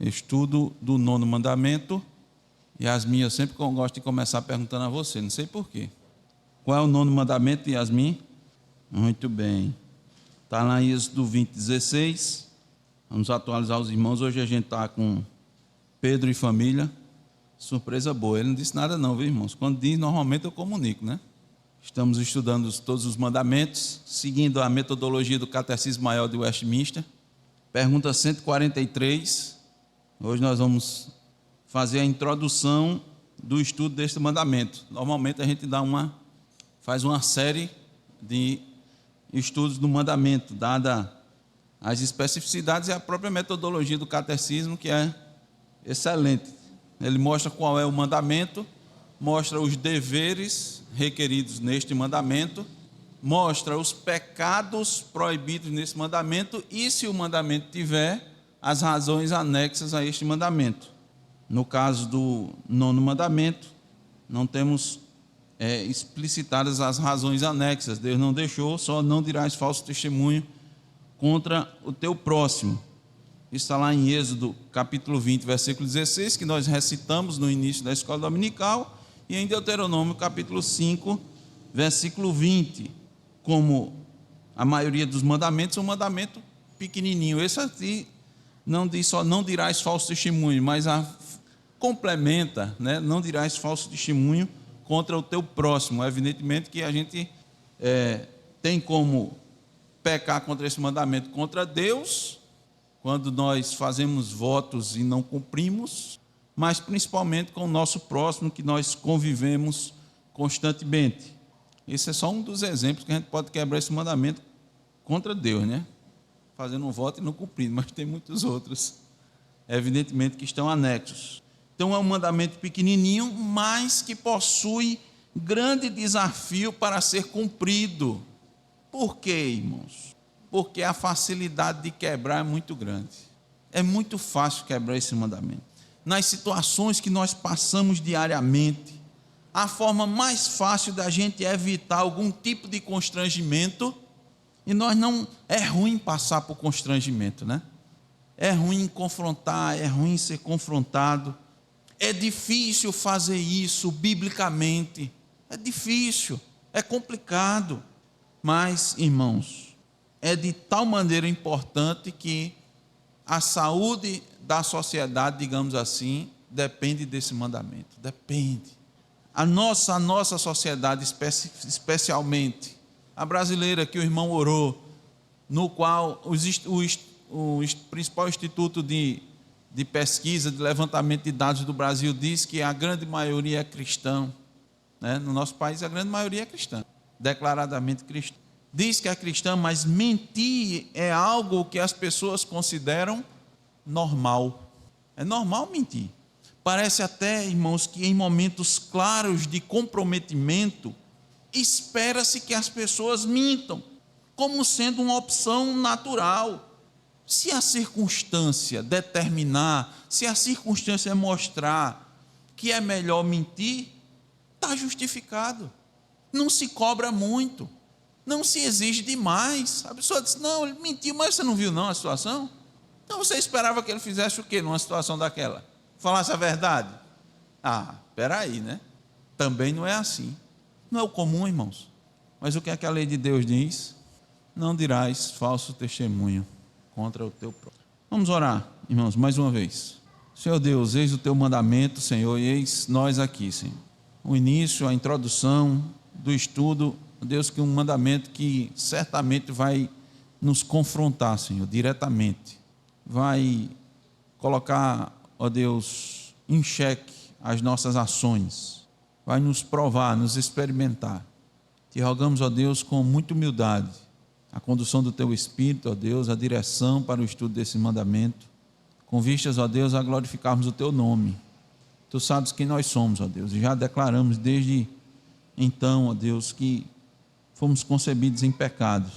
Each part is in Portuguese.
Estudo do 9º mandamento. Yasmin, eu sempre gosto de começar perguntando a você, não sei porquê. Qual é o 9º mandamento, Yasmin? Muito bem. Está lá em Êxodo 20:16. Vamos atualizar os irmãos. Hoje a gente está com Pedro e família. Surpresa boa. Ele não disse nada não, viu, irmãos? Quando diz, normalmente eu comunico, né? Estamos estudando todos os mandamentos, seguindo a metodologia do Catecismo Maior de Westminster. Pergunta 143. Hoje nós vamos fazer a introdução do estudo deste mandamento. Normalmente a gente faz uma série de estudos do mandamento, dada as especificidades e a própria metodologia do catecismo, que é excelente. Ele mostra qual é o mandamento, mostra os deveres requeridos neste mandamento, mostra os pecados proibidos nesse mandamento e, se o mandamento tiver, as razões anexas a este mandamento. No caso do 9º mandamento, não temos explicitadas as razões anexas. Deus não deixou, só não dirás falso testemunho contra o teu próximo. Isso está lá em Êxodo capítulo 20, versículo 16, que nós recitamos no início da escola dominical, e em Deuteronômio capítulo 5, versículo 20, como a maioria dos mandamentos, um mandamento pequenininho. Esse aqui não diz só não dirás falso testemunho, mas complementa, né? Não dirás falso testemunho contra o teu próximo. Evidentemente que a gente tem como pecar contra esse mandamento contra Deus, quando nós fazemos votos e não cumprimos, mas principalmente com o nosso próximo, que nós convivemos constantemente. Esse é só um dos exemplos que a gente pode quebrar esse mandamento contra Deus, né? Fazendo um voto e não cumprindo, mas tem muitos outros, evidentemente, que estão anexos. Então é um mandamento pequenininho, mas que possui grande desafio para ser cumprido. Por quê, irmãos? Porque a facilidade de quebrar é muito grande. É muito fácil quebrar esse mandamento. Nas situações que nós passamos diariamente, a forma mais fácil da gente evitar algum tipo de constrangimento, e nós não... É ruim passar por constrangimento, né? É ruim confrontar, é ruim ser confrontado. É difícil fazer isso biblicamente. É difícil, é complicado. Mas, irmãos, é de tal maneira importante que a saúde da sociedade, digamos assim, depende desse mandamento. Depende. A nossa sociedade, especialmente a brasileira, que o irmão orou, no qual o principal instituto de pesquisa, de levantamento de dados do Brasil diz que a grande maioria é cristã, né? No nosso país a grande maioria é cristã, declaradamente cristã. Diz que é cristã, mas mentir é algo que as pessoas consideram normal. É normal mentir. Parece até, irmãos, que em momentos claros de comprometimento, espera-se que as pessoas mintam, como sendo uma opção natural. Se a circunstância determinar, se a circunstância mostrar que é melhor mentir, está justificado. Não se cobra muito, não se exige demais. A pessoa diz, não, ele mentiu, mas você não viu não a situação? Então você esperava que ele fizesse o quê numa situação daquela? Falasse a verdade? Peraí, né? Também não é assim. Não é o comum, irmãos. Mas o que é que a lei de Deus diz? Não dirás falso testemunho contra o teu próprio. Vamos orar, irmãos, mais uma vez. Senhor Deus, eis o teu mandamento, Senhor, e eis nós aqui, Senhor. O início, a introdução do estudo, Deus, que um mandamento que certamente vai nos confrontar, Senhor, diretamente. Vai colocar, ó Deus, em xeque as nossas ações. Vai nos provar, nos experimentar. Te rogamos, ó Deus, com muita humildade, a condução do teu Espírito, ó Deus, a direção para o estudo desse mandamento, com vistas, ó Deus, a glorificarmos o teu nome. Tu sabes quem nós somos, ó Deus, e já declaramos desde então, ó Deus, que fomos concebidos em pecado.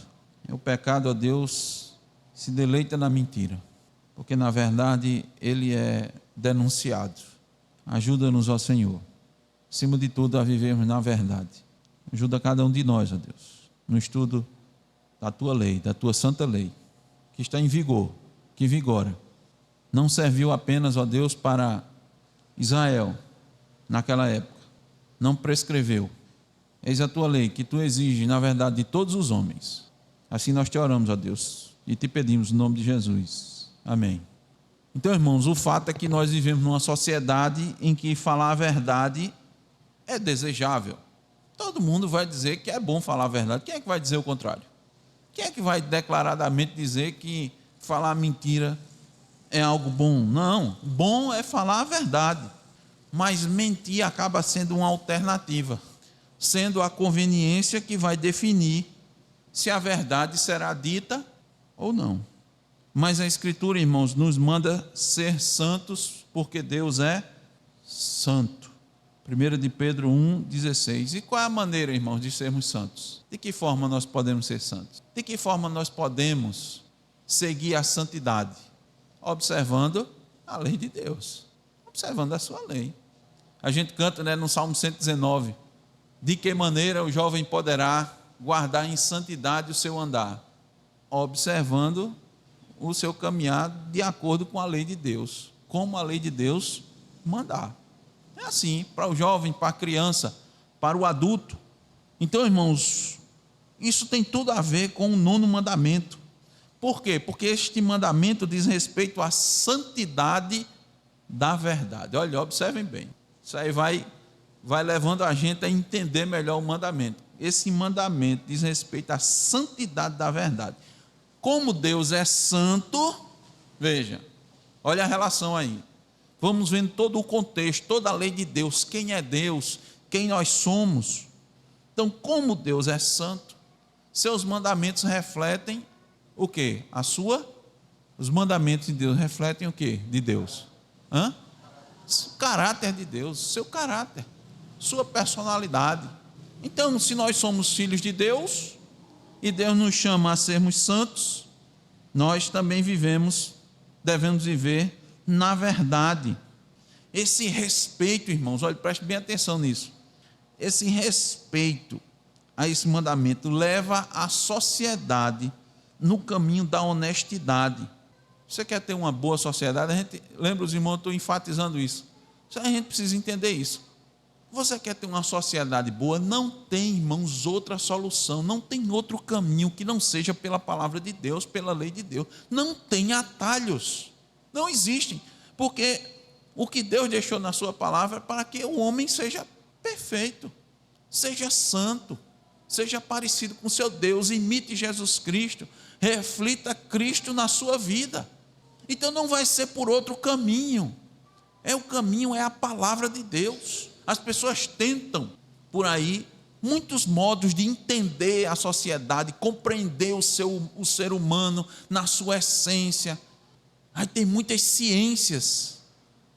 E o pecado, ó Deus, se deleita na mentira, porque na verdade ele é denunciado. Ajuda-nos, ó Senhor, acima de tudo, a vivermos na verdade. Ajuda cada um de nós, ó Deus, no estudo da tua lei, da tua santa lei, que está em vigor, que vigora, não serviu apenas, ó Deus, para Israel, naquela época, não prescreveu. Eis a tua lei, que tu exiges, na verdade, de todos os homens. Assim nós te oramos, ó Deus, e te pedimos no nome de Jesus. Amém. Então, irmãos, o fato é que nós vivemos numa sociedade em que falar a verdade é desejável. Todo mundo vai dizer que é bom falar a verdade. Quem é que vai dizer o contrário? Quem é que vai declaradamente dizer que falar mentira é algo bom? Não, bom é falar a verdade, mas mentir acaba sendo uma alternativa, sendo a conveniência que vai definir se a verdade será dita ou não. Mas a Escritura, irmãos, nos manda ser santos, porque Deus é santo. 1 de Pedro 1,16. E qual é a maneira, irmãos, de sermos santos? De que forma nós podemos ser santos? De que forma nós podemos seguir a santidade? Observando a lei de Deus, observando a sua lei. A gente canta, no Salmo 119, de que maneira o jovem poderá guardar em santidade o seu andar? Observando o seu caminhar de acordo com a lei de Deus, como a lei de Deus mandar. É assim, para o jovem, para a criança, para o adulto. Então, irmãos, isso tem tudo a ver com o 9º mandamento. Por quê? Porque este mandamento diz respeito à santidade da verdade. Olha, observem bem. Isso aí vai levando a gente a entender melhor o mandamento. Esse mandamento diz respeito à santidade da verdade. Como Deus é santo, veja, olha a relação aí. Vamos vendo todo o contexto, toda a lei de Deus, quem é Deus, quem nós somos. Então, como Deus é santo, seus mandamentos refletem o quê? Os mandamentos de Deus refletem o quê? De Deus. O caráter de Deus, seu caráter, sua personalidade. Então, se nós somos filhos de Deus, e Deus nos chama a sermos santos, nós também devemos viver na verdade. Esse respeito, irmãos, olha, preste bem atenção nisso. Esse respeito a esse mandamento leva a sociedade no caminho da honestidade. Você quer ter uma boa sociedade? Lembra os irmãos, estou enfatizando isso. A gente precisa entender isso. Você quer ter uma sociedade boa? Não tem, irmãos, outra solução, não tem outro caminho que não seja pela palavra de Deus, pela lei de Deus. Não tem atalhos, não existem, porque o que Deus deixou na sua palavra é para que o homem seja perfeito, seja santo, seja parecido com seu Deus, imite Jesus Cristo, reflita Cristo na sua vida. Então não vai ser por outro caminho. O caminho é a palavra de Deus. As pessoas tentam por aí muitos modos de entender a sociedade, compreender o ser humano na sua essência. Aí tem muitas ciências,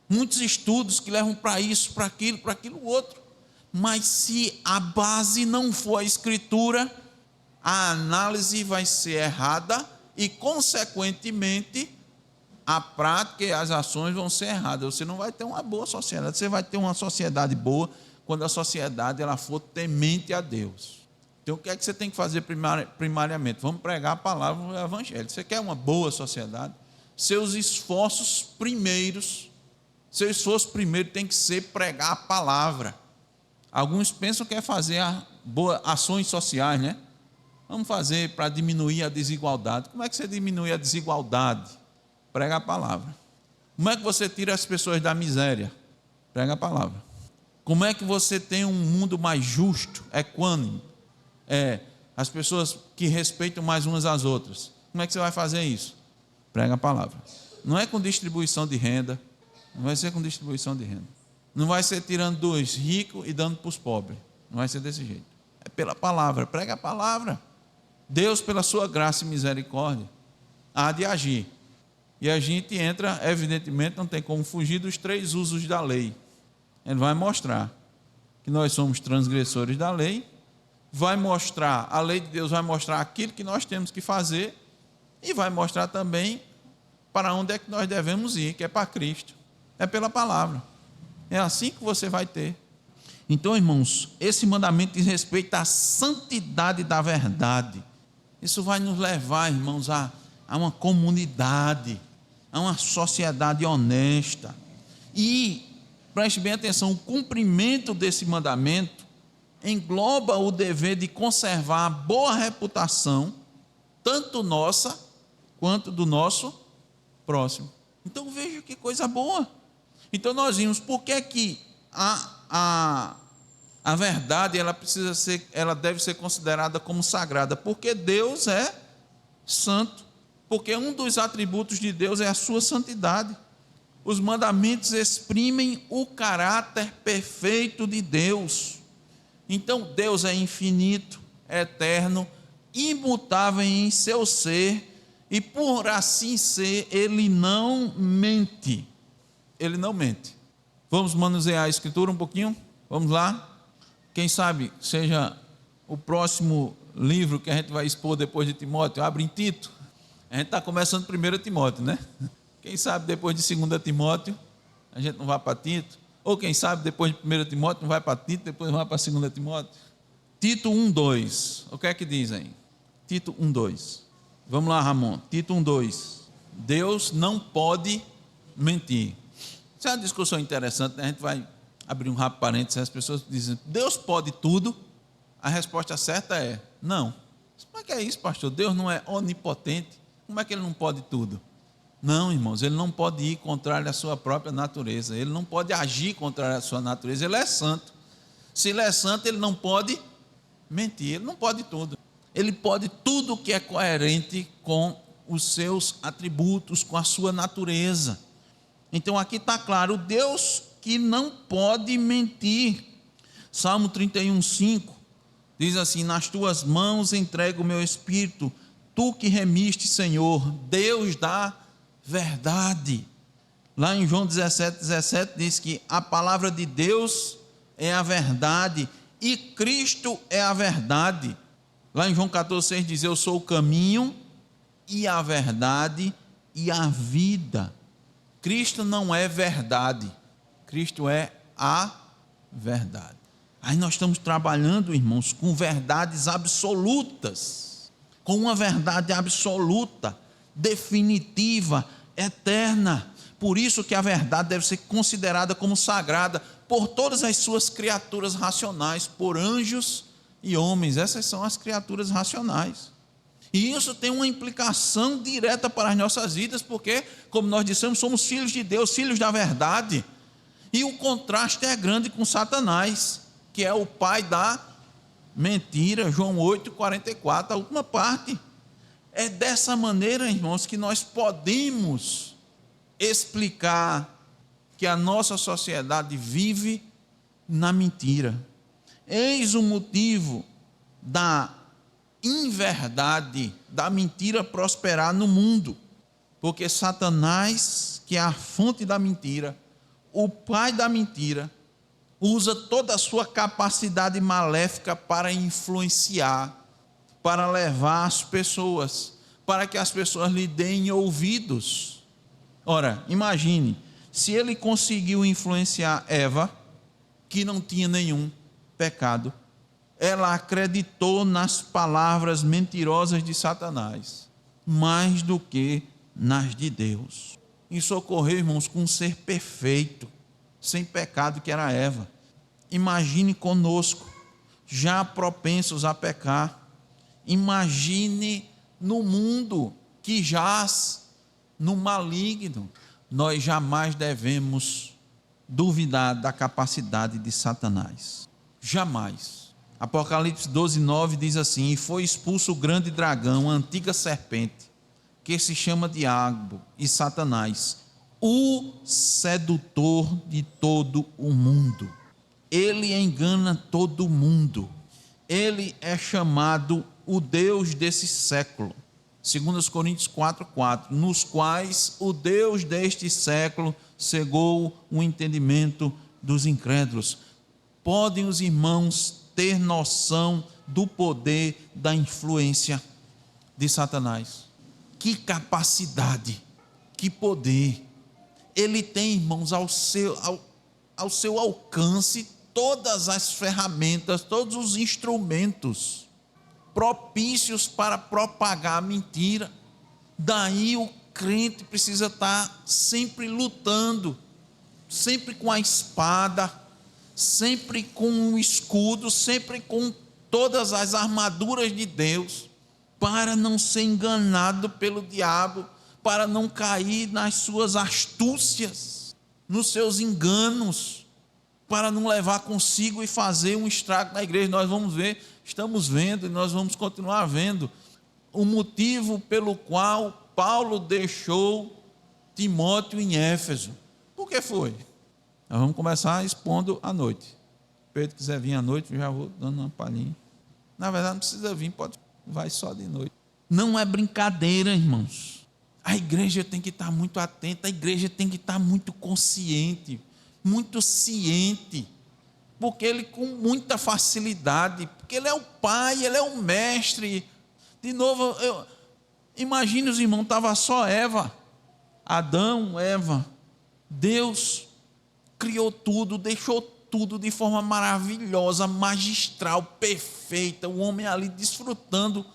muitos estudos que levam para isso, para aquilo outro. Mas se a base não for a Escritura, a análise vai ser errada e, consequentemente, a prática e as ações vão ser erradas. Você não vai ter uma boa sociedade. Você vai ter uma sociedade boa quando a sociedade ela for temente a Deus. Então, o que é que você tem que fazer primariamente? Vamos pregar a palavra no Evangelho. Você quer uma boa sociedade? Seu esforço primeiro tem que ser pregar a palavra. Alguns pensam que é fazer ações sociais, né? Vamos fazer para diminuir a desigualdade. Como é que você diminui a desigualdade? Prega a palavra. Como é que você tira as pessoas da miséria? Prega a palavra. Como é que você tem um mundo mais justo, equânime? As pessoas que respeitam mais umas às outras. Como é que você vai fazer isso? Prega a palavra. Não é com distribuição de renda. Não vai ser com distribuição de renda. Não vai ser tirando dos ricos e dando para os pobres. Não vai ser desse jeito. É pela palavra. Prega a palavra. Deus, pela sua graça e misericórdia, há de agir. E a gente entra, evidentemente, não tem como fugir dos 3 usos da lei. Ele vai mostrar que nós somos transgressores da lei, a lei de Deus vai mostrar aquilo que nós temos que fazer e vai mostrar também para onde é que nós devemos ir, que é para Cristo. É pela palavra. É assim que você vai ter. Então, irmãos, esse mandamento diz respeito à santidade da verdade. Isso vai nos levar, irmãos, a uma comunidade a uma sociedade honesta. E, preste bem atenção, o cumprimento desse mandamento engloba o dever de conservar a boa reputação, tanto nossa quanto do nosso próximo. Então veja que coisa boa. Então nós vimos por que a verdade ela deve ser considerada como sagrada, porque Deus é santo, porque um dos atributos de Deus é a sua santidade. Os mandamentos exprimem o caráter perfeito de Deus. Então Deus é infinito, eterno, imutável em seu ser, e por assim ser, Ele não mente. Ele não mente. Vamos manusear a Escritura um pouquinho? Vamos lá? Quem sabe seja o próximo livro que a gente vai expor depois de Timóteo. Abre em Tito. A gente está começando 1 Timóteo, né? Quem sabe depois de 2 Timóteo a gente não vai para Tito. Ou quem sabe depois de 1 Timóteo não vai para Tito, depois vai para 2 Timóteo. Tito 1:2. O que é que diz aí? Tito 1:2. Vamos lá, Ramon. Tito 1:2. Deus não pode mentir. Isso é uma discussão interessante, né? A gente vai abrir um rápido parênteses. As pessoas dizem, Deus pode tudo? A resposta certa é, não. Como é que é isso, pastor? Deus não é onipotente? Como é que Ele não pode tudo? Não, irmãos, Ele não pode ir contrário à sua própria natureza. Ele não pode agir contrário à sua natureza. Ele é santo. Se Ele é santo, Ele não pode mentir. Ele não pode tudo. Ele pode tudo que é coerente com os seus atributos, com a sua natureza. Então aqui está claro, Deus que não pode mentir. Salmo 31:5 diz assim, nas tuas mãos entrego o meu espírito, tu que remiste, Senhor, Deus da verdade. Lá em João 17:17 diz que a palavra de Deus é a verdade e Cristo é a verdade. Lá em João 14:6 diz, eu sou o caminho e a verdade e a vida. Cristo não é verdade, Cristo é a verdade. Aí nós estamos trabalhando, irmãos, com verdades absolutas, com uma verdade absoluta, definitiva, eterna. Por isso que a verdade deve ser considerada como sagrada por todas as suas criaturas racionais, por anjos e homens. Essas são as criaturas racionais. E isso tem uma implicação direta para as nossas vidas, porque, como nós dissemos, somos filhos de Deus, filhos da verdade. E o contraste é grande com Satanás, que é o pai da mentira. João 8:44, a última parte. É dessa maneira, irmãos, que nós podemos explicar que a nossa sociedade vive na mentira. Eis o motivo da inverdade, da mentira prosperar no mundo, porque Satanás, que é a fonte da mentira, o pai da mentira, usa toda a sua capacidade maléfica para influenciar, para levar as pessoas, para que as pessoas lhe deem ouvidos. Ora, imagine, se ele conseguiu influenciar Eva, que não tinha nenhum pecado, ela acreditou nas palavras mentirosas de Satanás, mais do que nas de Deus. Isso ocorreu, irmãos, com um ser perfeito, sem pecado, que era Eva. Imagine conosco, já propensos a pecar. Imagine no mundo que jaz no maligno. Nós jamais devemos duvidar da capacidade de Satanás. Jamais. Apocalipse 12:9 diz assim, e foi expulso o grande dragão, a antiga serpente, que se chama Diabo e Satanás, o sedutor de todo o mundo. Ele engana todo mundo. Ele é chamado o Deus desse século. 2 Coríntios 4:4, nos quais o Deus deste século cegou o entendimento dos incrédulos. Podem os irmãos ter noção do poder da influência de Satanás? Que capacidade, que poder. Ele tem, irmãos, ao seu alcance todas as ferramentas, todos os instrumentos propícios para propagar a mentira. Daí crente precisa estar sempre lutando, sempre com a espada, sempre com o escudo, sempre com todas as armaduras de Deus, para não ser enganado pelo diabo, para não cair nas suas astúcias, nos seus enganos, para não levar consigo e fazer um estrago na igreja. Nós vamos ver, estamos vendo e nós vamos continuar vendo o motivo pelo qual Paulo deixou Timóteo em Éfeso. Por que foi? Nós vamos começar expondo à noite. Se Pedro quiser vir à noite, eu já vou dando uma palhinha. Na verdade, não precisa vir, vai só de noite. Não é brincadeira, irmãos. A igreja tem que estar muito atenta, a igreja tem que estar muito consciente, muito ciente, porque ele com muita facilidade, porque ele é o pai, ele é o mestre. De novo, imagine os irmãos, estava só Eva, Adão, Eva. Deus criou tudo, deixou tudo de forma maravilhosa, magistral, perfeita, o homem ali desfrutando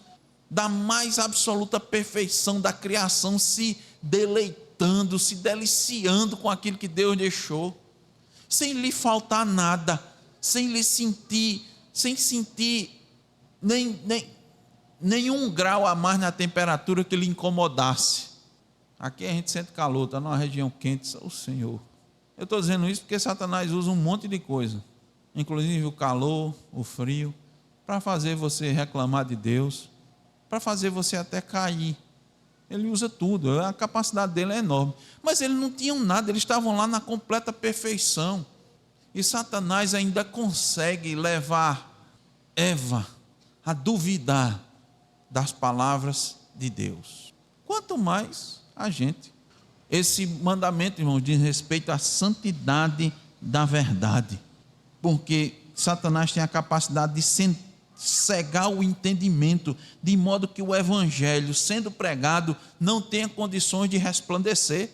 da mais absoluta perfeição da criação, se deleitando, se deliciando com aquilo que Deus deixou, sem lhe faltar nada, sem sentir nenhum grau a mais na temperatura que lhe incomodasse. Aqui a gente sente calor, está numa região quente, o Senhor. Eu estou dizendo isso porque Satanás usa um monte de coisa, inclusive o calor, o frio, para fazer você reclamar de Deus, para fazer você até cair. Ele usa tudo, a capacidade dele é enorme. Mas eles não tinham nada, eles estavam lá na completa perfeição. E Satanás ainda consegue levar Eva a duvidar das palavras de Deus. Quanto mais a gente. Esse mandamento, irmãos, diz respeito à santidade da verdade. Porque Satanás tem a capacidade de cegar o entendimento, de modo que o evangelho, sendo pregado, não tenha condições de resplandecer.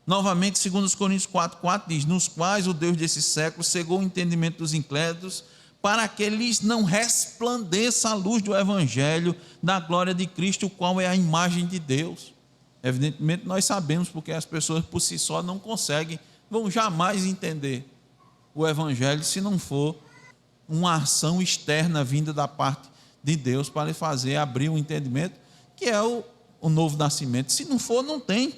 Novamente, segundo os Coríntios 4:4 diz: nos quais o Deus desse século cegou o entendimento dos incrédulos, para que lhes não resplandeça a luz do evangelho da glória de Cristo, o qual é a imagem de Deus. Evidentemente nós sabemos, porque as pessoas por si só não conseguem, vão jamais entender o evangelho se não for uma ação externa vinda da parte de Deus para lhe fazer abrir o entendimento, que é o novo nascimento. Se não for, não tem,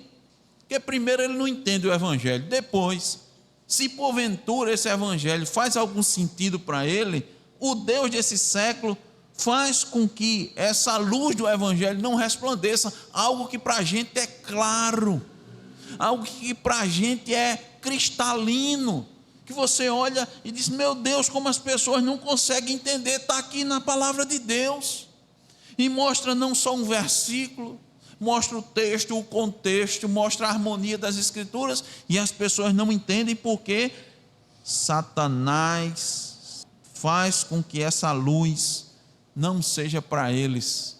porque primeiro ele não entende o evangelho, depois, se porventura esse evangelho faz algum sentido para ele, o Deus desse século faz com que essa luz do evangelho não resplandeça, algo que para a gente é claro, algo que para a gente é cristalino, que você olha e diz: meu Deus, como as pessoas não conseguem entender, está aqui na palavra de Deus, e mostra não só um versículo, mostra o texto, o contexto, mostra a harmonia das escrituras, e as pessoas não entendem porque Satanás faz com que essa luz não seja para eles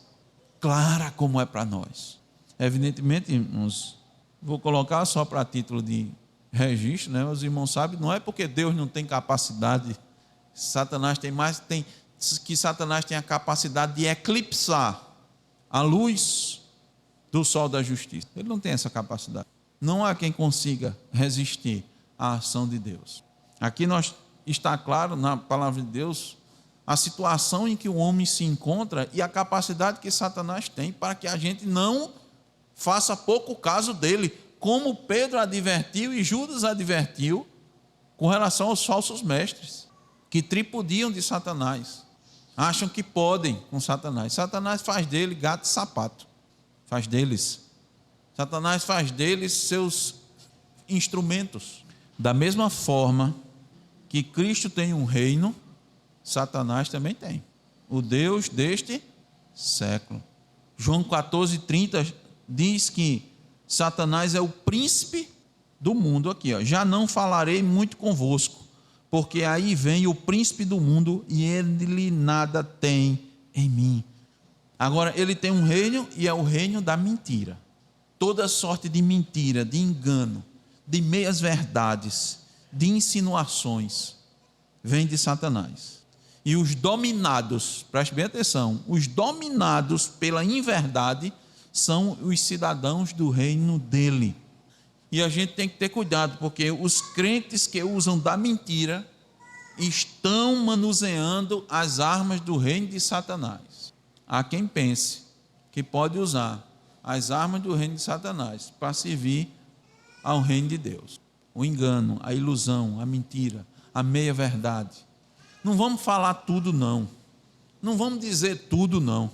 clara como é para nós. Evidentemente, irmãos, vou colocar só para título de registro, né? Os irmãos sabem, não é porque Deus não tem capacidade, Satanás tem a capacidade de eclipsar a luz do sol da justiça. Ele não tem essa capacidade. Não há quem consiga resistir à ação de Deus. Aqui está claro na palavra de Deus a situação em que o homem se encontra e a capacidade que Satanás tem para que a gente não faça pouco caso dele, como Pedro advertiu e Judas advertiu com relação aos falsos mestres, que tripudiam de Satanás, acham que podem com Satanás. Satanás faz dele gato e sapato, Satanás faz deles seus instrumentos. Da mesma forma que Cristo tem um reino, Satanás também tem, o Deus deste século. João 14:30 diz que Satanás é o príncipe do mundo aqui, ó. Já não falarei muito convosco, porque aí vem o príncipe do mundo e ele nada tem em mim. Agora, ele tem um reino e é o reino da mentira. Toda sorte de mentira, de engano, de meias verdades, de insinuações, vem de Satanás. E os dominados, preste bem atenção, os dominados pela inverdade são os cidadãos do reino dele. E a gente tem que ter cuidado, porque os crentes que usam da mentira estão manuseando as armas do reino de Satanás. Há quem pense que pode usar as armas do reino de Satanás para servir ao reino de Deus. O engano, a ilusão, a mentira, a meia-verdade. Não vamos falar tudo, não. Não vamos dizer tudo, não.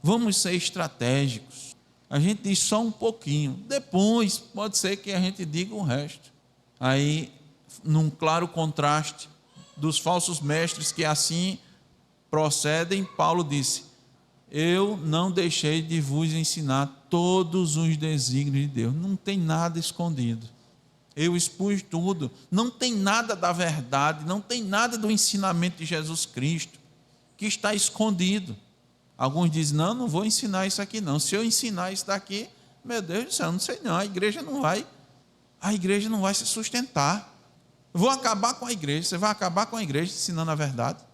Vamos ser estratégicos. A gente diz só um pouquinho. Depois, pode ser que a gente diga o resto. Aí, num claro contraste dos falsos mestres que assim procedem, Paulo disse: eu não deixei de vos ensinar todos os desígnios de Deus. Não tem nada escondido. Eu expus tudo. Não tem nada da verdade, não tem nada do ensinamento de Jesus Cristo que está escondido. Alguns dizem: não vou ensinar isso aqui não. Se eu ensinar isso daqui, meu Deus do céu, eu não sei não. A igreja não vai se sustentar. Eu vou acabar com a igreja. Você vai acabar com a igreja ensinando a verdade.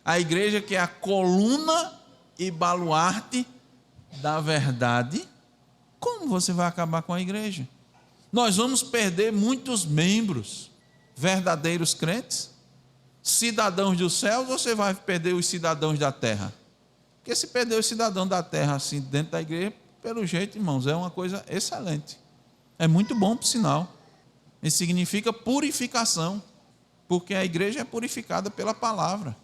A igreja que é a coluna e baluarte da verdade. Como você vai acabar com a igreja? Nós vamos perder muitos membros, verdadeiros crentes, cidadãos dos céus, ou você vai perder os cidadãos da terra? Porque se perder os cidadãos da terra assim dentro da igreja, pelo jeito, irmãos, é uma coisa excelente. É muito bom, por sinal. Isso significa purificação, porque a igreja é purificada pela palavra,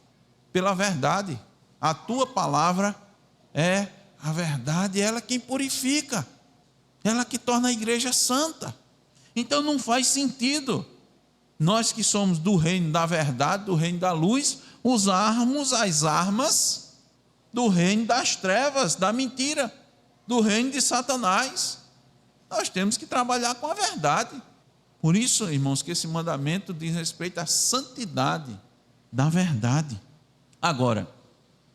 pela verdade. A tua palavra é a verdade, ela quem purifica, ela que torna a igreja santa. Então não faz sentido nós que somos do reino da verdade, do reino da luz, usarmos as armas do reino das trevas, da mentira, do reino de Satanás. Nós temos que trabalhar com a verdade. Por isso, irmãos, que esse mandamento diz respeito à santidade da verdade. Agora,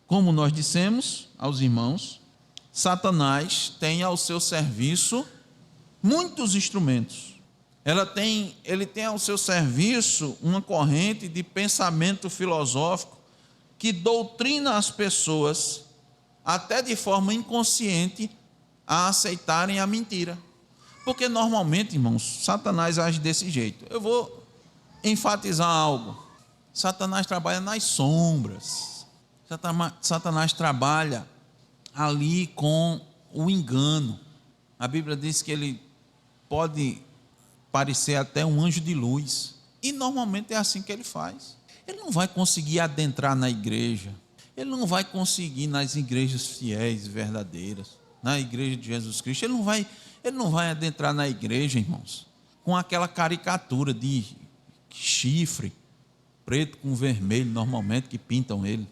como nós dissemos aos irmãos, Satanás tem ao seu serviço muitos instrumentos. Ele tem ao seu serviço uma corrente de pensamento filosófico que doutrina as pessoas, até de forma inconsciente, a aceitarem a mentira. Porque normalmente, irmãos, Satanás age desse jeito. Eu vou enfatizar algo. Satanás trabalha nas sombras. Satanás trabalha ali com o engano. A Bíblia diz que ele pode parecer até um anjo de luz. E normalmente é assim que ele faz. Ele não vai conseguir adentrar na igreja. Ele não vai conseguir nas igrejas fiéis e verdadeiras. Na igreja de Jesus Cristo. Ele não vai adentrar na igreja, irmãos, com aquela caricatura de chifre preto com vermelho, normalmente, que pintam ele,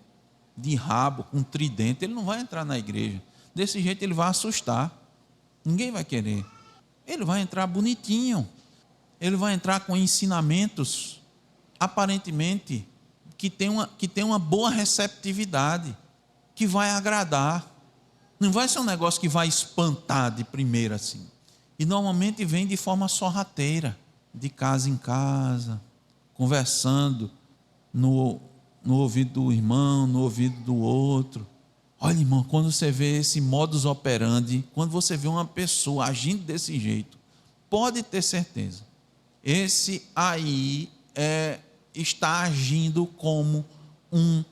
de rabo, com tridente. Ele não vai entrar na igreja. Desse jeito ele vai assustar. Ninguém vai querer. Ele vai entrar bonitinho. Ele vai entrar com ensinamentos, aparentemente, que tem uma boa receptividade, que vai agradar. Não vai ser um negócio que vai espantar de primeira assim. E normalmente vem de forma sorrateira, de casa em casa, conversando no ouvido do irmão, no ouvido do outro. Olha, irmão, quando você vê esse modus operandi, quando você vê uma pessoa agindo desse jeito, pode ter certeza, esse aí está agindo como um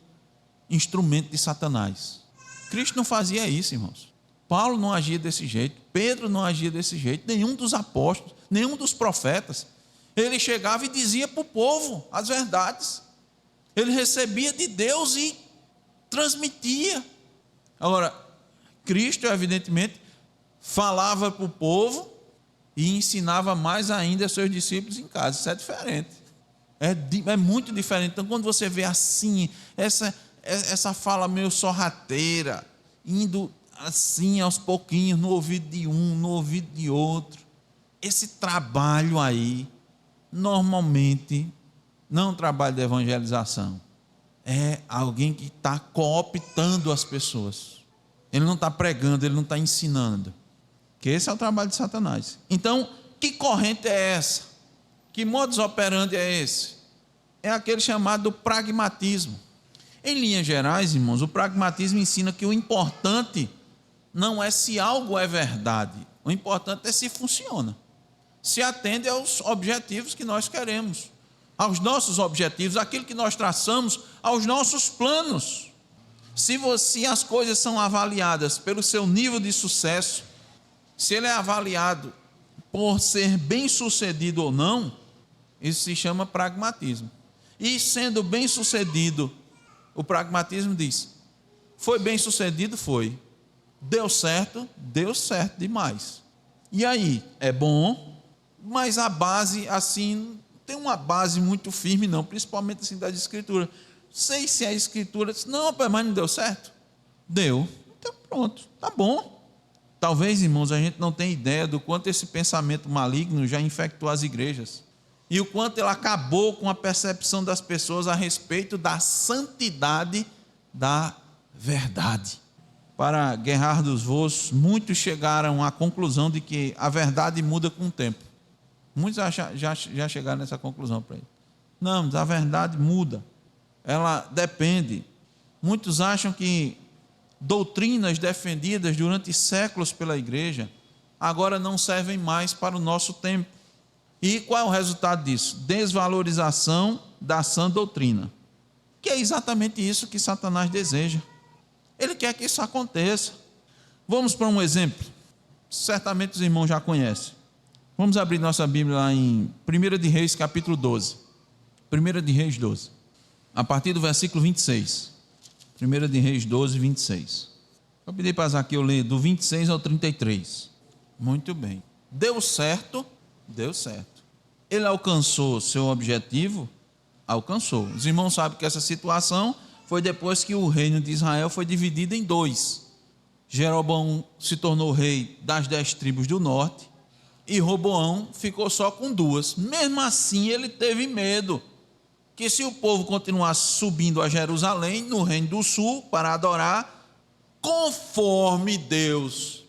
instrumento de Satanás. Cristo não fazia isso, irmãos. Paulo não agia desse jeito, Pedro não agia desse jeito, nenhum dos apóstolos, nenhum dos profetas. Ele chegava e dizia para o povo as verdades. Ele recebia de Deus e transmitia. Agora, Cristo, evidentemente, falava para o povo e ensinava mais ainda aos seus discípulos em casa. Isso é diferente. É muito diferente. Então, quando você vê assim, essa fala meio sorrateira, indo assim aos pouquinhos, no ouvido de um, no ouvido de outro, esse trabalho aí, normalmente, não é um trabalho de evangelização, é alguém que está cooptando as pessoas. Ele não está pregando, ele não está ensinando. Que esse é o trabalho de Satanás. Então, que corrente é essa? Que modus operandi é esse? É aquele chamado pragmatismo. Em linhas gerais, irmãos, o pragmatismo ensina que o importante não é se algo é verdade. O importante é se funciona. Se atende aos objetivos que nós queremos, aos nossos objetivos, aquilo que nós traçamos, aos nossos planos. Se as coisas são avaliadas pelo seu nível de sucesso, se ele é avaliado por ser bem-sucedido ou não, isso se chama pragmatismo. E sendo bem-sucedido, o pragmatismo diz: foi bem-sucedido? Foi. Deu certo demais. E aí, é bom, mas a base, assim, não tem uma base muito firme, não, principalmente assim das escrituras. Sei se a escritura diz: não, mas não deu certo. Deu. Então pronto, tá bom. Talvez, irmãos, a gente não tenha ideia do quanto esse pensamento maligno já infectou as igrejas. E o quanto ele acabou com a percepção das pessoas a respeito da santidade da verdade. Para guerrar dos voos, muitos chegaram à conclusão de que a verdade muda com o tempo. Muitos já chegaram nessa conclusão para ele. Não, mas a verdade muda. Ela depende. Muitos acham que doutrinas defendidas durante séculos pela igreja agora não servem mais para o nosso tempo. E qual é o resultado disso? Desvalorização da sã doutrina, que é exatamente isso que Satanás deseja. Ele quer que isso aconteça. Vamos para um exemplo. Certamente os irmãos já conhecem. Vamos abrir nossa Bíblia lá em 1 de Reis, capítulo 12. 1 de Reis 12. A partir do versículo 26. 1 de Reis 12, 26. Eu pedi para Zaqueu ler do 26 ao 33. Muito bem. Deu certo? Deu certo. Ele alcançou seu objetivo? Alcançou. Os irmãos sabem que essa situação foi depois que o reino de Israel foi dividido em dois. Jeroboão se tornou rei das 10 tribos do norte e Roboão ficou só com 2. Mesmo assim, ele teve medo que, se o povo continuasse subindo a Jerusalém, no reino do sul, para adorar, conforme Deus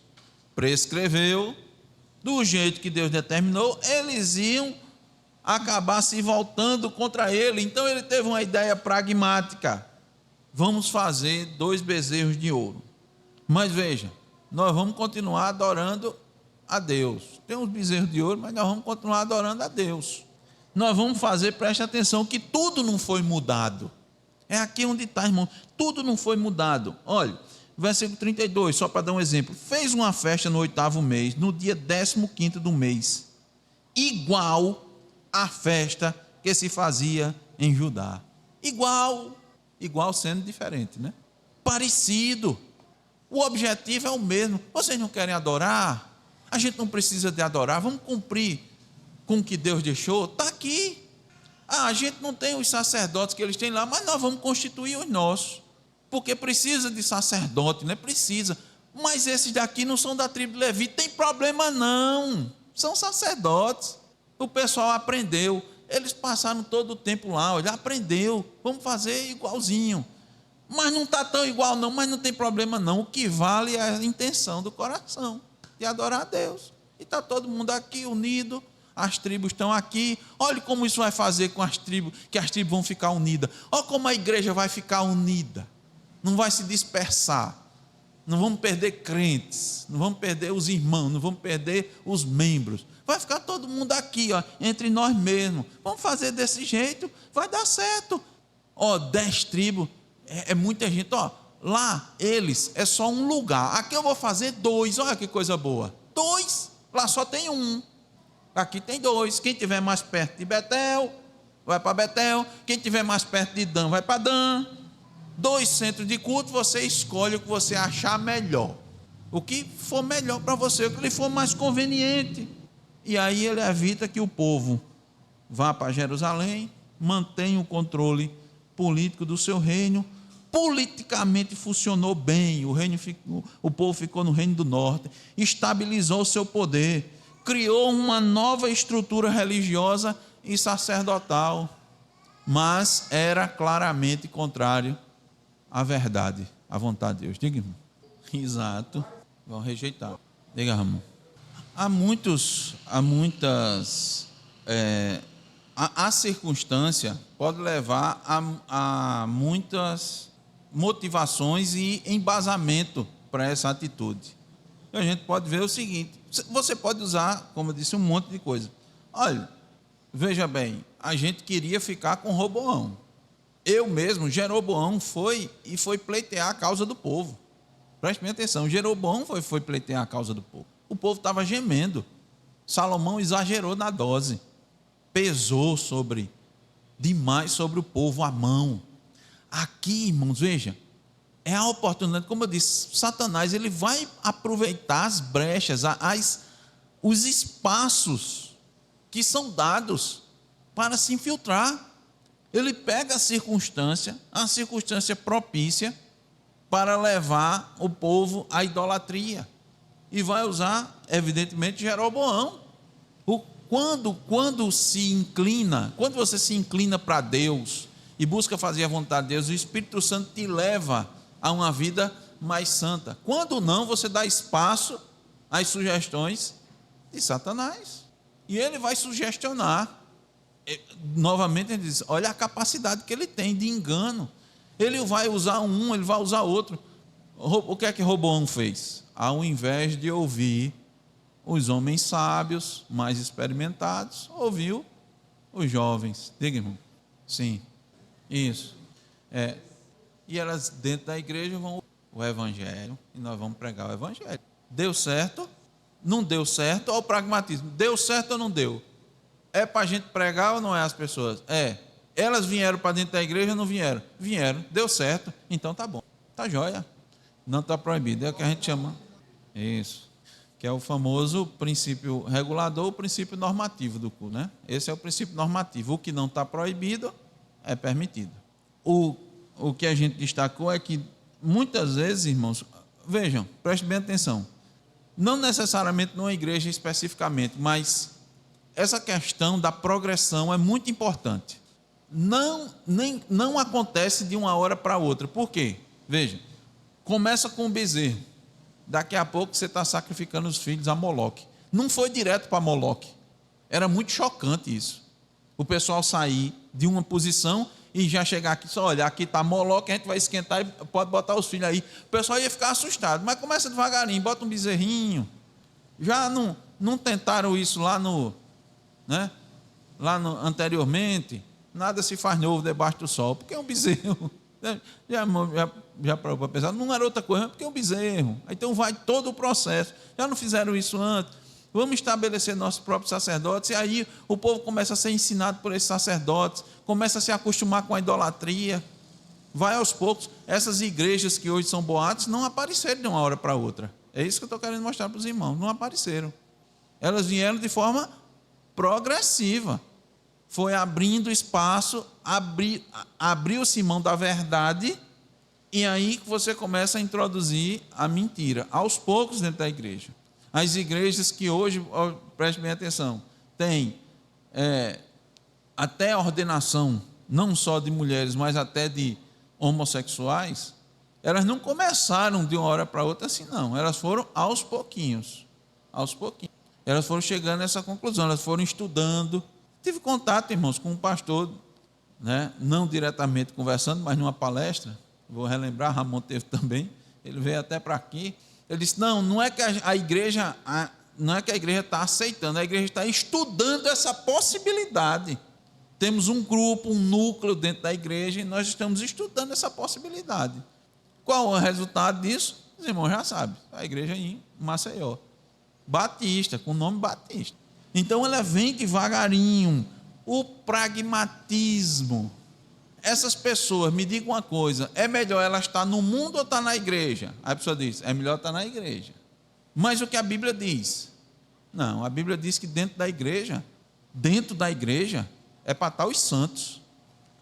prescreveu, do jeito que Deus determinou, eles iam acabar se voltando contra ele. Então ele teve uma ideia pragmática: vamos fazer 2 bezerros de ouro. Mas veja, nós vamos continuar adorando a Deus. Tem uns bezerros de ouro, mas nós vamos continuar adorando a Deus. Nós vamos fazer, preste atenção, que tudo não foi mudado. É aqui onde está, irmão. Tudo não foi mudado. Olha, versículo 32, só para dar um exemplo. Fez uma festa no 8º mês, no dia 15º do mês, igual à festa que se fazia em Judá. Igual sendo diferente, né? Parecido. O objetivo é o mesmo. Vocês não querem adorar? A gente não precisa de adorar. Vamos cumprir com o que Deus deixou. Está aqui. A gente não tem os sacerdotes que eles têm lá, mas nós vamos constituir os nossos. Porque precisa de sacerdote, né? Precisa. Mas esses daqui não são da tribo de Levi. Tem problema não. São sacerdotes. O pessoal aprendeu. Eles passaram todo o tempo lá. Olha, aprendeu. Vamos fazer igualzinho. Mas não está tão igual não, mas não tem problema não. O que vale é a intenção do coração de adorar a Deus. E está todo mundo aqui unido. As tribos estão aqui. Olha como isso vai fazer com as tribos, que as tribos vão ficar unidas. Olha como a igreja vai ficar unida. Não vai se dispersar. Não vamos perder crentes. Não vamos perder os irmãos. Não vamos perder os membros. Vai ficar todo mundo aqui, ó, entre nós mesmos. Vamos fazer desse jeito. Vai dar certo. Ó, 10 tribos. É muita gente. Ó, lá, eles, é só um lugar. Aqui eu vou fazer 2. Olha que coisa boa. 2. Lá só tem 1. Aqui tem 2. Quem estiver mais perto de Betel, vai para Betel. Quem estiver mais perto de Dan, vai para Dan. 2 centros de culto, você escolhe o que você achar melhor. O que for melhor para você, o que lhe for mais conveniente. E aí ele evita que o povo vá para Jerusalém, mantenha o controle político do seu reino. Politicamente funcionou bem. O povo ficou no reino do norte, estabilizou o seu poder, criou uma nova estrutura religiosa e sacerdotal, mas era claramente contrário à verdade, à vontade de Deus. Diga, irmão. Exato. Vão rejeitar. Diga, irmão. A circunstância pode levar a muitas motivações e embasamento para essa atitude. E a gente pode ver o seguinte: você pode usar, como eu disse, um monte de coisa. Olha, veja bem, a gente queria ficar com Roboão. Eu mesmo, Jeroboão, foi pleitear a causa do povo. Preste bem atenção, Jeroboão foi pleitear a causa do povo. O povo estava gemendo. Salomão exagerou na dose. Pesou demais sobre o povo a mão. Aqui, irmãos, veja, é a oportunidade, como eu disse, Satanás ele vai aproveitar as brechas, os espaços que são dados para se infiltrar. Ele pega a circunstância propícia para levar o povo à idolatria. E vai usar, evidentemente, Jeroboão. Quando você se inclina para Deus e busca fazer a vontade de Deus, o Espírito Santo te leva a uma vida mais santa. Quando não, você dá espaço às sugestões de Satanás. E ele vai sugestionar. Novamente ele diz, olha a capacidade que ele tem de engano. Ele vai usar ele vai usar outro. O que é que Roboão fez? Ao invés de ouvir os homens sábios, mais experimentados, ouviu os jovens. Diga, irmão. Sim, isso. E elas dentro da igreja vão o evangelho, e nós vamos pregar o evangelho. Deu certo? Não deu certo? Olha o pragmatismo. Deu certo ou não deu? É para a gente pregar ou não é as pessoas? Elas vieram para dentro da igreja ou não vieram? Vieram, deu certo, então tá bom, tá jóia, não está proibido. É o que a gente chama, isso, que é o famoso princípio regulador, o princípio normativo do culto, né? Esse é o princípio normativo. O que não está proibido é permitido. O que a gente destacou é que muitas vezes, irmãos, vejam, prestem bem atenção, não necessariamente numa igreja especificamente, mas essa questão da progressão é muito importante. Não acontece de uma hora para outra. Por quê? Veja, começa com o bezerro. Daqui a pouco você está sacrificando os filhos a Moloque. Não foi direto para Moloque. Era muito chocante isso. O pessoal sair de uma posição e já chegar aqui, só olha, aqui está Moloque, a gente vai esquentar e pode botar os filhos aí. O pessoal ia ficar assustado, mas começa devagarinho, bota um bezerrinho. Já não tentaram isso lá anteriormente? Nada se faz novo debaixo do sol, porque é um bezerro. Já parou para pensar, não era outra coisa, porque é um bezerro. Então vai todo o processo. Já não fizeram isso antes. Vamos estabelecer nossos próprios sacerdotes, e aí o povo começa a ser ensinado por esses sacerdotes, começa a se acostumar com a idolatria. Vai aos poucos. Essas igrejas que hoje são boates não apareceram de uma hora para outra. É isso que eu estou querendo mostrar para os irmãos. Não apareceram. Elas vieram de forma progressiva. Foi abrindo espaço, abriu-se mão da verdade, e aí que você começa a introduzir a mentira, aos poucos dentro da igreja. As igrejas que hoje, preste bem atenção, têm até ordenação, não só de mulheres, mas até de homossexuais, elas não começaram de uma hora para outra assim, não. Elas foram aos pouquinhos. Elas foram chegando a essa conclusão, elas foram estudando. Tive contato, irmãos, com um pastor, né? Não diretamente conversando, mas numa palestra. Vou relembrar, Ramon teve também. Ele veio até para aqui. Ele disse: não é que a igreja está aceitando, a igreja está estudando essa possibilidade. Temos um grupo, um núcleo dentro da igreja, e nós estamos estudando essa possibilidade. Qual é o resultado disso? Os irmãos já sabem, a igreja em Maceió, Batista, com o nome Batista. Então ela vem devagarinho. O pragmatismo. Essas pessoas, me digam uma coisa, é melhor ela estar no mundo ou estar na igreja? Aí a pessoa diz, é melhor estar na igreja. Mas o que a Bíblia diz? Não, a Bíblia diz que dentro da igreja é para estar os santos.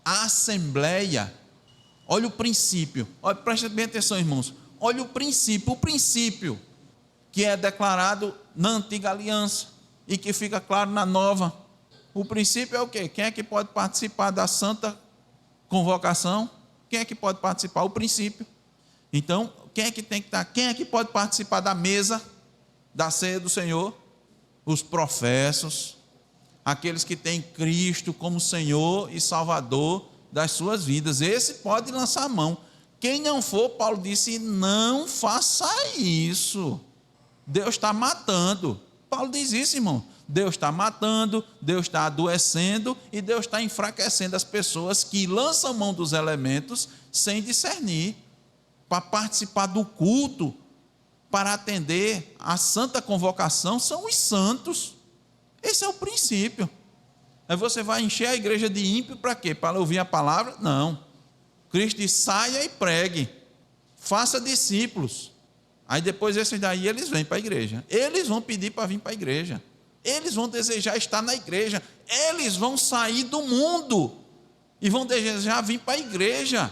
A assembleia, olha o princípio, olha, presta bem atenção, irmãos, olha o princípio que é declarado na antiga aliança e que fica claro na nova. O princípio é o quê? Quem é que pode participar da santa convocação? Quem é que pode participar? O princípio. Então, quem é que tem que estar? Quem é que pode participar da mesa da ceia do Senhor? Os professos, aqueles que têm Cristo como Senhor e Salvador das suas vidas. Esse pode lançar a mão. Quem não for, Paulo disse, não faça isso. Deus está matando. Paulo diz isso, irmão. Deus está matando, Deus está adoecendo e Deus está enfraquecendo as pessoas que lançam mão dos elementos sem discernir, para participar do culto, para atender a santa convocação, são os santos. Esse é o princípio. Aí você vai encher a igreja de ímpio para quê? Para ouvir a palavra? Não. Cristo diz, saia e pregue, faça discípulos. Aí depois esses daí, eles vêm para a igreja. Eles vão pedir para vir para a igreja. Eles vão desejar estar na igreja. Eles vão sair do mundo e vão desejar vir para a igreja.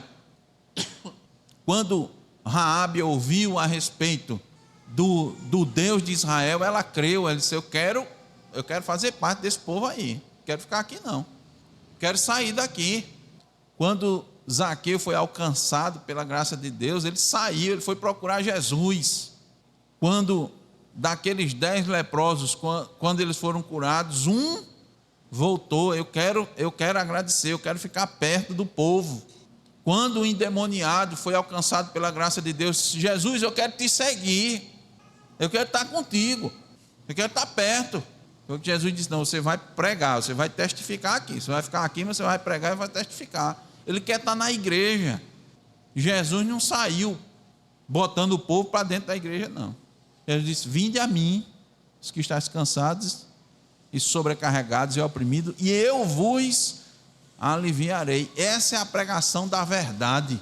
Quando Raabe ouviu a respeito do Deus de Israel, ela creu. Ela disse, eu quero fazer parte desse povo aí. Não quero ficar aqui não. Quero sair daqui. Quando Zaqueu foi alcançado pela graça de Deus, ele saiu, ele foi procurar Jesus. Quando daqueles 10 leprosos, quando eles foram curados, um voltou, eu quero agradecer, eu quero ficar perto do povo. Quando o endemoniado foi alcançado pela graça de Deus, disse, Jesus, eu quero te seguir, eu quero estar contigo, eu quero estar perto. Porque Jesus disse, não, você vai pregar, você vai testificar aqui, você vai ficar aqui, mas você vai pregar e vai testificar. Ele quer estar na igreja. Jesus não saiu botando o povo para dentro da igreja, não. Jesus disse, vinde a mim, os que estáis cansados e sobrecarregados e oprimidos, e eu vos aliviarei. Essa é a pregação da verdade.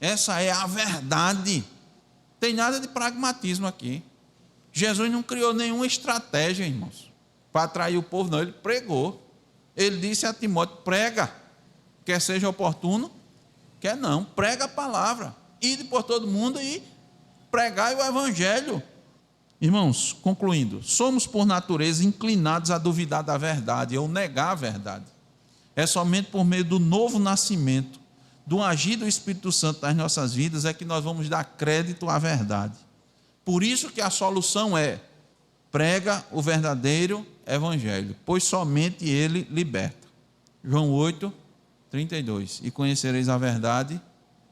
Essa é a verdade. Não tem nada de pragmatismo aqui. Jesus não criou nenhuma estratégia, irmãos, para atrair o povo, não. Ele pregou. Ele disse a Timóteo, prega, quer seja oportuno, quer não, prega a palavra, ide por todo mundo e pregai o evangelho. Irmãos, concluindo, somos por natureza inclinados a duvidar da verdade ou negar a verdade. É somente por meio do novo nascimento, do agir do Espírito Santo nas nossas vidas, é que nós vamos dar crédito à verdade. Por isso que a solução é, prega o verdadeiro evangelho, pois somente ele liberta. João 8, 32. E conhecereis a verdade,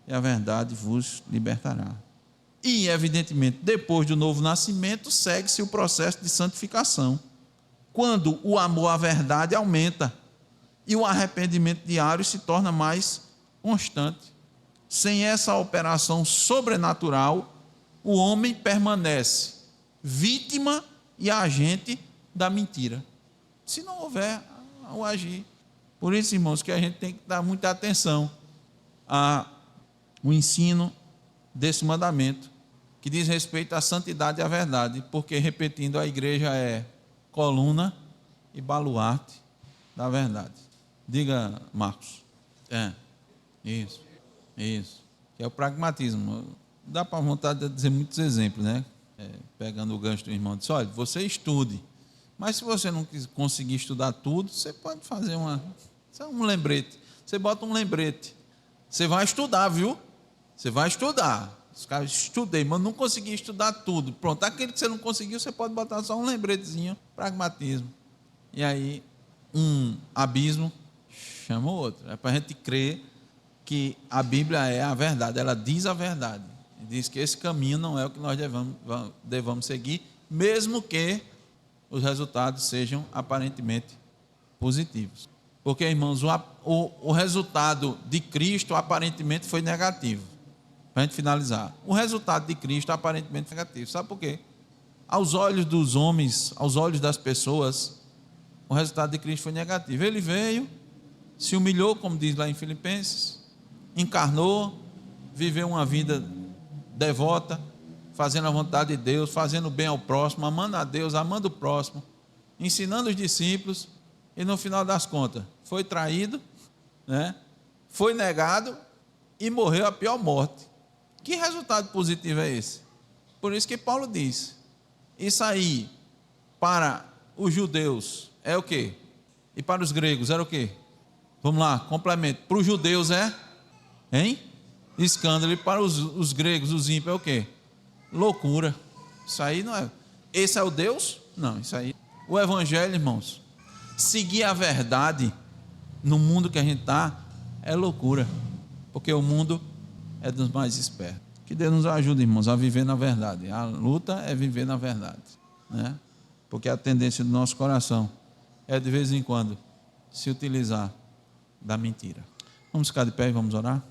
e a verdade vos libertará. E, evidentemente, depois do novo nascimento, segue-se o processo de santificação. Quando o amor à verdade aumenta e o arrependimento diário se torna mais constante. Sem essa operação sobrenatural, o homem permanece vítima e agente da mentira. Se não houver o agir. Por isso, irmãos, que a gente tem que dar muita atenção ao ensino desse mandamento, que diz respeito à santidade e à verdade, porque, repetindo, a igreja é coluna e baluarte da verdade. Diga, Marcos. Isso. Que é o pragmatismo. Dá para vontade de dizer muitos exemplos, né? Pegando o gancho do irmão, disse, olha, você estude, mas se você não conseguir estudar tudo, você pode fazer um lembrete. Você bota um lembrete. Você vai estudar, viu? Você vai estudar. Os caras, estudei, mas não consegui estudar tudo. Pronto, aquele que você não conseguiu, você pode botar só um lembretezinho, pragmatismo. E aí, um abismo chama o outro. É para a gente crer que a Bíblia é a verdade, ela diz a verdade. Diz que esse caminho não é o que nós devamos seguir, mesmo que os resultados sejam aparentemente positivos. Porque, irmãos, o resultado de Cristo aparentemente foi negativo. Para a gente finalizar, o resultado de Cristo aparentemente negativo. Sabe por quê? Aos olhos dos homens, aos olhos das pessoas, o resultado de Cristo foi negativo. Ele veio, se humilhou, como diz lá em Filipenses, encarnou, viveu uma vida devota, fazendo a vontade de Deus, fazendo bem ao próximo, amando a Deus, amando o próximo, ensinando os discípulos, e no final das contas, foi traído, né? Foi negado e morreu a pior morte. Que resultado positivo é esse? Por isso que Paulo diz, isso aí, para os judeus, é o quê? E para os gregos, era o quê? Vamos lá, complemento. Para os judeus escândalo. E para os gregos, os ímpios, é o quê? Loucura. Isso aí não é. Esse é o Deus? Não, isso aí. O evangelho, irmãos, seguir a verdade no mundo que a gente está, é loucura. Porque o mundo é dos mais espertos. Que Deus nos ajude, irmãos, a viver na verdade. A luta é viver na verdade, né? Porque a tendência do nosso coração é, de vez em quando, se utilizar da mentira. Vamos ficar de pé e vamos orar?